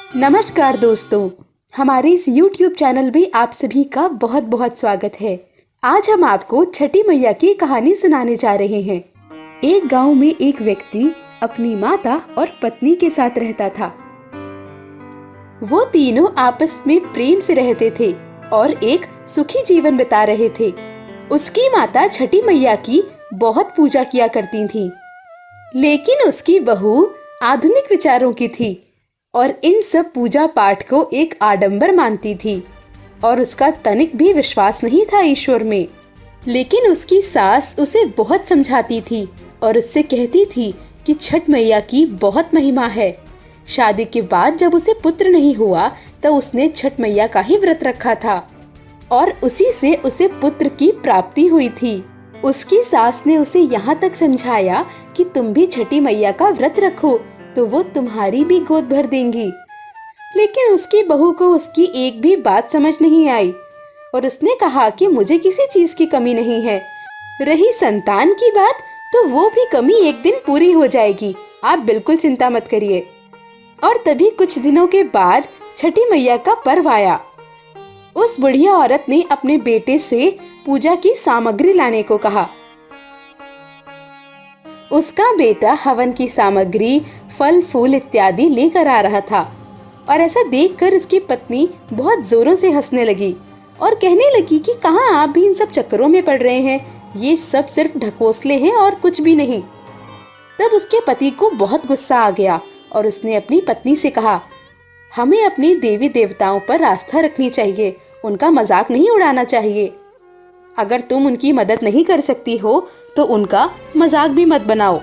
नमस्कार दोस्तों, हमारे इस YouTube चैनल में आप सभी का बहुत बहुत स्वागत है। आज हम आपको छठी मैया की कहानी सुनाने जा रहे हैं। एक गांव में एक व्यक्ति अपनी माता और पत्नी के साथ रहता था। वो तीनों आपस में प्रेम से रहते थे और एक सुखी जीवन बिता रहे थे। उसकी माता छठी मैया की बहुत पूजा किया करती थी, लेकिन उसकी बहू आधुनिक विचारों की थी और इन सब पूजा पाठ को एक आडंबर मानती थी और उसका तनिक भी विश्वास नहीं था ईश्वर में। लेकिन उसकी सास उसे बहुत समझाती थी और उससे कहती थी कि छठ मैया की बहुत महिमा है। शादी के बाद जब उसे पुत्र नहीं हुआ तो उसने छठ मैया का ही व्रत रखा था और उसी से उसे पुत्र की प्राप्ति हुई थी। उसकी सास ने उसे यहाँ तक समझाया कि तुम भी छठी मैया का व्रत रखो तो वो तुम्हारी भी गोद भर देंगी। लेकिन उसकी बहू को उसकी एक भी बात समझ नहीं आई और उसने कहा कि मुझे किसी चीज की कमी नहीं है। रही संतान की बात तो वो भी कमी एक दिन पूरी हो जाएगी, आप बिल्कुल चिंता मत करिए। और तभी कुछ दिनों के बाद छठी मैया का पर्व आया। उस बुढ़िया औरत ने अपने बेटे से पूजा की सामग्री लाने को कहा। उसका बेटा हवन की सामग्री, फल फूल इत्यादि लेकर आ रहा था और ऐसा देखकर उसकी पत्नी बहुत जोरों से हंसने लगी और कहने लगी कि कहाँ आप भी इन सब चक्करों में पड़ रहे हैं, ये सब सिर्फ ढकोसले हैं और कुछ भी नहीं। तब उसके पति को बहुत गुस्सा आ गया और उसने अपनी पत्नी से कहा, हमें अपनी देवी देवताओं पर आस्था रखनी चाहिए, उनका मजाक नहीं उड़ाना चाहिए। अगर तुम उनकी मदद नहीं कर सकती हो तो उनका मजाक भी मत बनाओ।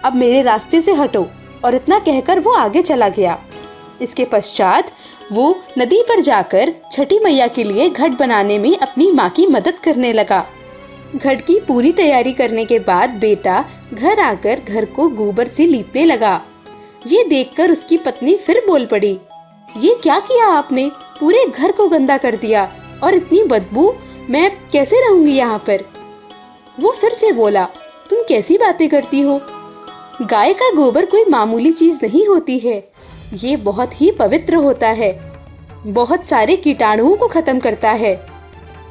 अब मेरे रास्ते से हटो। और इतना कहकर वो आगे चला गया। इसके पश्चात वो नदी पर जाकर छठी मैया के लिए घट बनाने में अपनी माँ की मदद करने लगा। घट की पूरी तैयारी करने के बाद बेटा घर आकर घर को गोबर से लीपने लगा। ये देखकर उसकी पत्नी फिर बोल पड़ी, ये क्या किया आपने? पूरे घर को गंदा कर दिया और इतनी बदबू, मैं कैसे रहूंगी यहाँ पर? वो फिर से बोला, तुम कैसी बातें करती हो? गाय का गोबर कोई मामूली चीज नहीं होती है, ये बहुत ही पवित्र होता है, बहुत सारे कीटाणुओं को खत्म करता है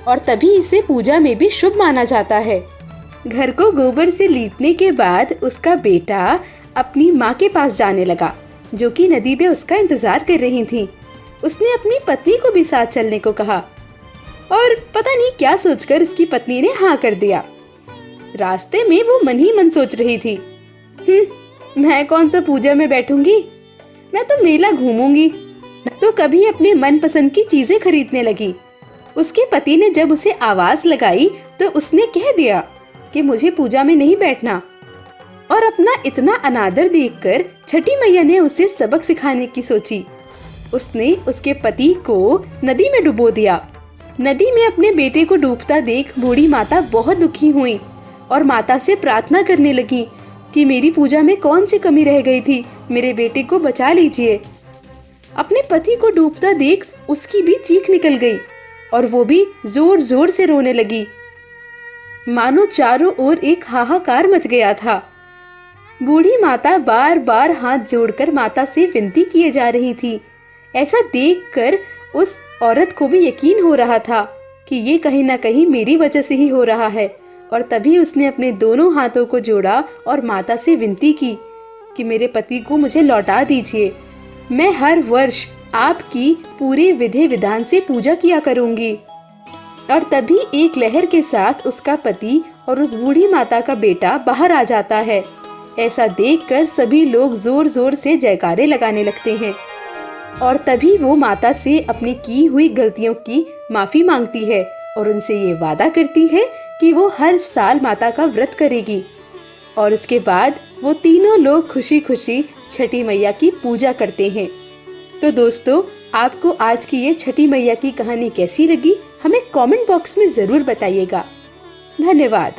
और तभी इसे पूजा में भी शुभ माना जाता है। घर को गोबर से लीपने के बाद उसका बेटा अपनी माँ के पास जाने लगा, जो कि नदी में उसका इंतजार कर रही थी। उसने अपनी पत्नी को भी साथ चलने को कहा और पता नहीं क्या सोचकर उसकी पत्नी ने हाँ कर दिया। रास्ते में वो मन ही मन सोच रही थी, मैं कौन सा पूजा में बैठूंगी, मैं तो मेला घूमूंगी। तो कभी अपने मनपसंद की चीजें खरीदने लगी। उसके पति ने जब उसे आवाज लगाई तो उसने कह दिया कि मुझे पूजा में नहीं बैठना। और अपना इतना अनादर देखकर छठी मैया ने उसे सबक सिखाने की सोची। उसने उसके पति को नदी में डुबो दिया। नदी में अपने बेटे को डूबता देख बूढ़ी माता बहुत दुखी हुई और माता से प्रार्थना करने लगी कि मेरी पूजा में कौन सी कमी रह गई थी, मेरे बेटे को बचा लीजिए। अपने पति को डूबता देख उसकी भी चीख निकल गई और वो भी जोर जोर से रोने लगी, मानो चारों ओर एक हाहाकार मच गया था। बूढ़ी माता बार बार हाथ जोड़कर माता से विनती किए जा रही थी। ऐसा देखकर उस औरत को भी यकीन हो रहा था कि ये कहीं ना कहीं मेरी वजह से ही हो रहा है और तभी उसने अपने दोनों हाथों को जोड़ा और माता से विनती की कि मेरे पति को मुझे लौटा दीजिए। मैं हर वर्ष आपकी पूरी विधि विधान से पूजा किया करूंगी। और तभी एक लहर के साथ उसका पति और उस बूढ़ी माता का बेटा बाहर आ जाता है। ऐसा देखकर सभी लोग जोर जोर से जयकारे लगाने लगते हैं और तभी वो माता से अपनी की हुई गलतियों की माफी मांगती है और उनसे ये वादा करती है कि वो हर साल माता का व्रत करेगी। और उसके बाद वो तीनों लोग खुशी खुशी छठी मैया की पूजा करते हैं। तो दोस्तों, आपको आज की ये छठी मैया की कहानी कैसी लगी, हमें कमेंट बॉक्स में जरूर बताइएगा। धन्यवाद।